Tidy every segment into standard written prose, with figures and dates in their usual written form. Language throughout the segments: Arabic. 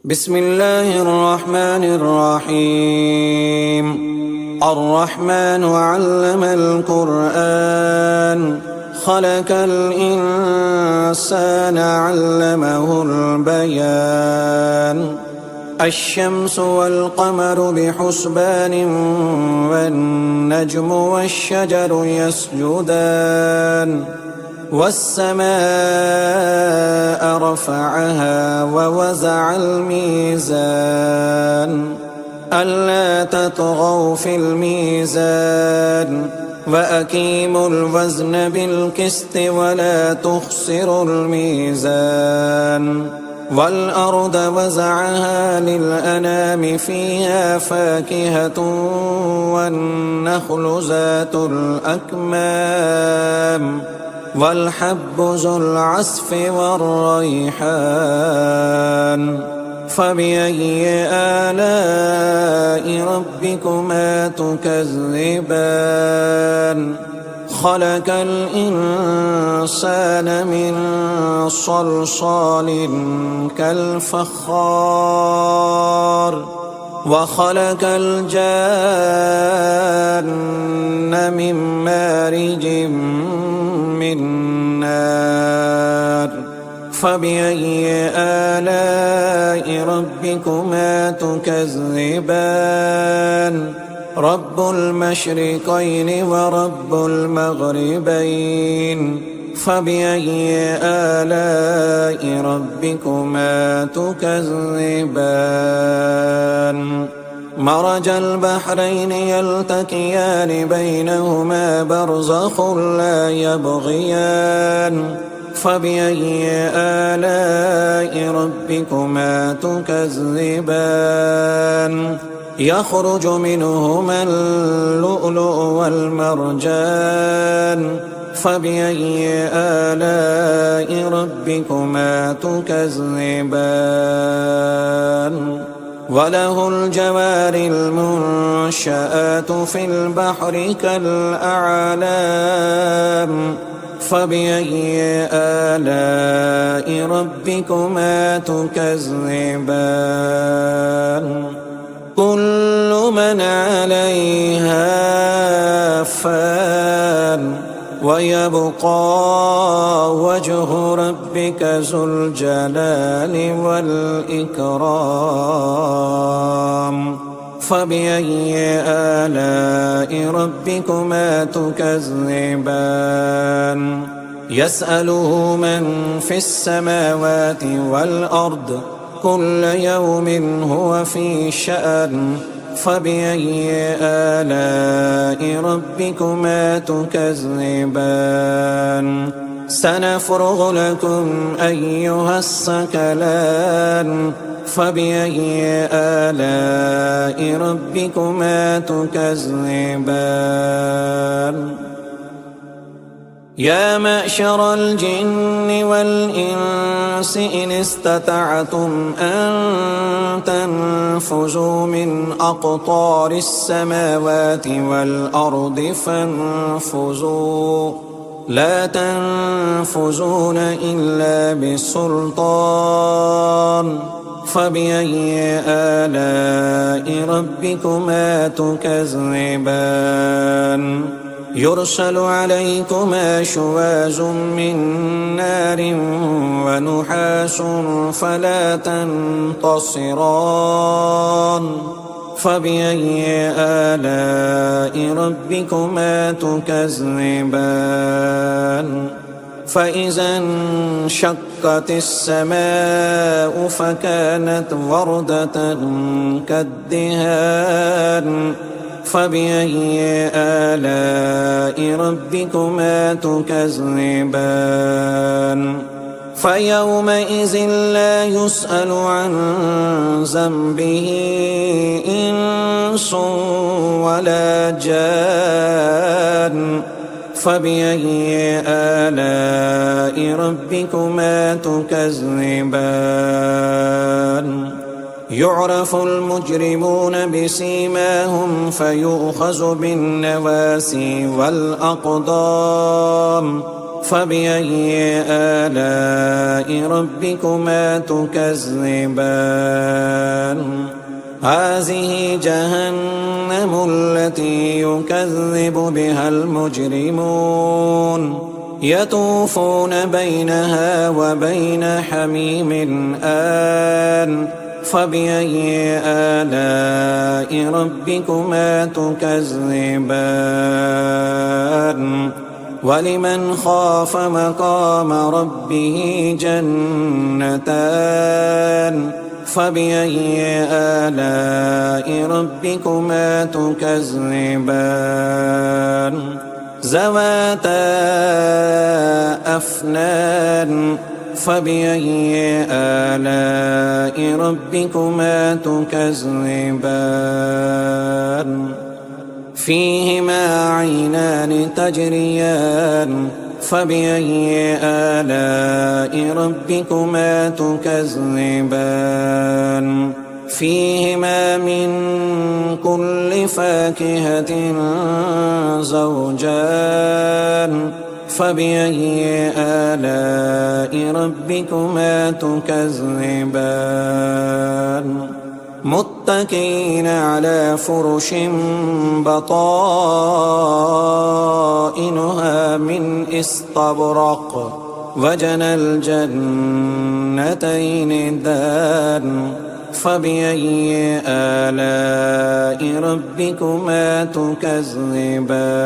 بسم الله الرحمن الرحيم. الرحمن علم القرآن خلق الإنسان علمه البيان. الشمس والقمر بحسبان والنجم والشجر يسجدان والسماء رفعها ووزع الميزان ألا تطغوا في الميزان وأقيموا الوزن بالقسط ولا تخسروا الميزان. والأرض وزعها للأنام فيها فاكهة والنخل ذات الأكمام والحب ذو العصف والريحان. فبأي آلاء ربكما تكذبان؟ خلق الإنسان من صلصال كالفخار وخلق الجان من مارج من نار. فبأي آلاء ربكما تكذبان؟ رب المشرقين ورب المغربين. فبأي آلاء ربكما تكذبان؟ مرج البحرين يلتقيان بينهما برزخ لا يبغيان. فبأي آلاء ربكما تكذبان؟ يخرج منهما اللؤلؤ والمرجان. فبأي آلاء ربكما تكذبان؟ وله الجوار المنشآت في البحر كالأعلام. فبأي آلاء ربكما تكذبان؟ كل من عليها فان ويبقى وجه ربك ذو الجلال والإكرام. فبأي آلاء ربكما تكذبان؟ يسأله من في السماوات والأرض كل يوم هو في شأن. فبأي آلاء ربكما تكذبان؟ سنفرغ لكم أيها الثقلان. فبأي آلاء ربكما تكذبان؟ يا معشر الجن والإنس إن استطعتم أن تنفذوا من أقطار السماوات والأرض فانفذوا لا تنفذون إلا بسلطان. فبأي آلاء ربكما تكذبان؟ يرسل عليكما شواظ من نار ونحاس فلا تنتصران. فبأي آلاء ربكما تكذبان؟ فإذا انشقت السماء فكانت وردة كالدهان. فبأي آلاء ربكما تكذبان؟ فيومئذ لا يسأل عن ذنبه إنس ولا جان. فبأي آلاء ربكما تكذبان؟ يعرف المجرمون بسيماهم فيؤخذ بالنواسي والأقدام. فبأي آلاء ربكما تكذبان هذه جهنم التي يكذب بها المجرمون يطوفون بينها وبين حميم آن فبأي آلاء ربكما تكذبان ولمن خاف مقام ربه جنتان فبأي آلاء ربكما تكذبان ذواتا أفنان فبأي آلاء ربكما تكذبان فيهما عينان تجريان فبأي آلاء ربكما تكذبان فيهما من كل فاكهة زوجان فبأي آلاء ربكما تكذبان متكئين على فرش بطائنها من استبرق وجنى الجنتين دان فبأي آلاء ربكما تكذبان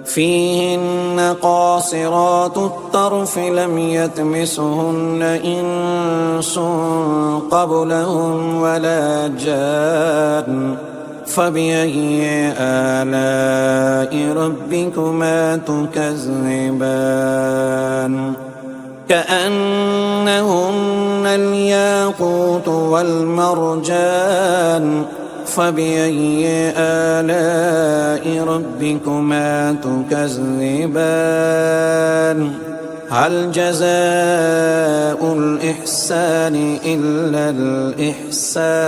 فيهن قاصرات الطرف لم يطمثهن إنس قبلهم ولا جان فبأي آلاء ربكما تكذبان كأنهن الياقوت والمرجان فبأي آلاء ربكما تكذبان هل جزاء الإحسان إلا الإحسان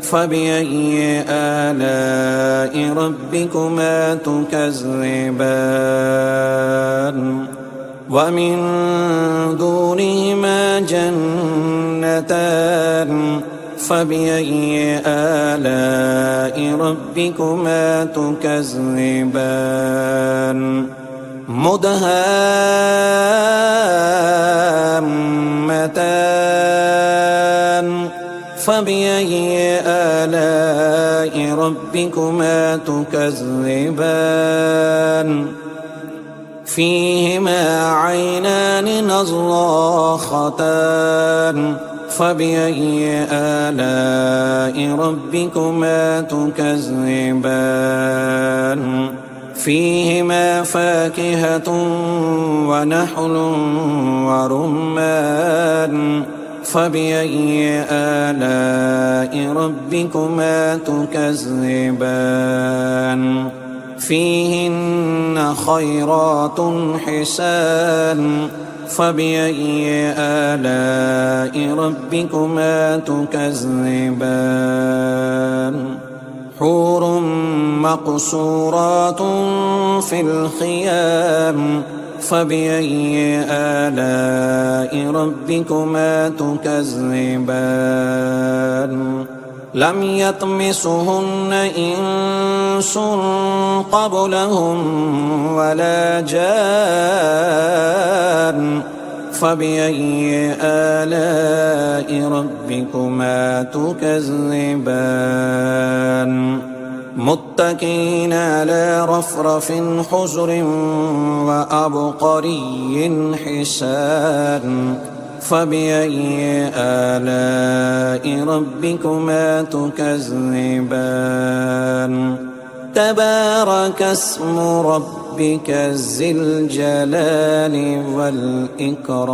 فبأي آلاء ربكما تكذبان ومن دونهما جنتان فبأي آلاء ربكما تكذبان مدهامتان فبأي آلاء ربكما تكذبان فيهما عينان نضاختان فبأي آلاء ربكما تكذبان فيهما فاكهة ونحل ورمان فبأي آلاء ربكما تكذبان فيهن خيرات حسان فبأي آلاء ربكما تكذبان حور مقصورات في الخيام فبأي آلاء ربكما تكذبان لم يطمثهن إنس قبلهم ولا جان فبأي آلاء ربكما تكذبان متكئين على رفرف خضر وعبقري حسان فبأي آلاء ربكما تكذبان تبارك اسم ربك ذي الجلال والإكرام.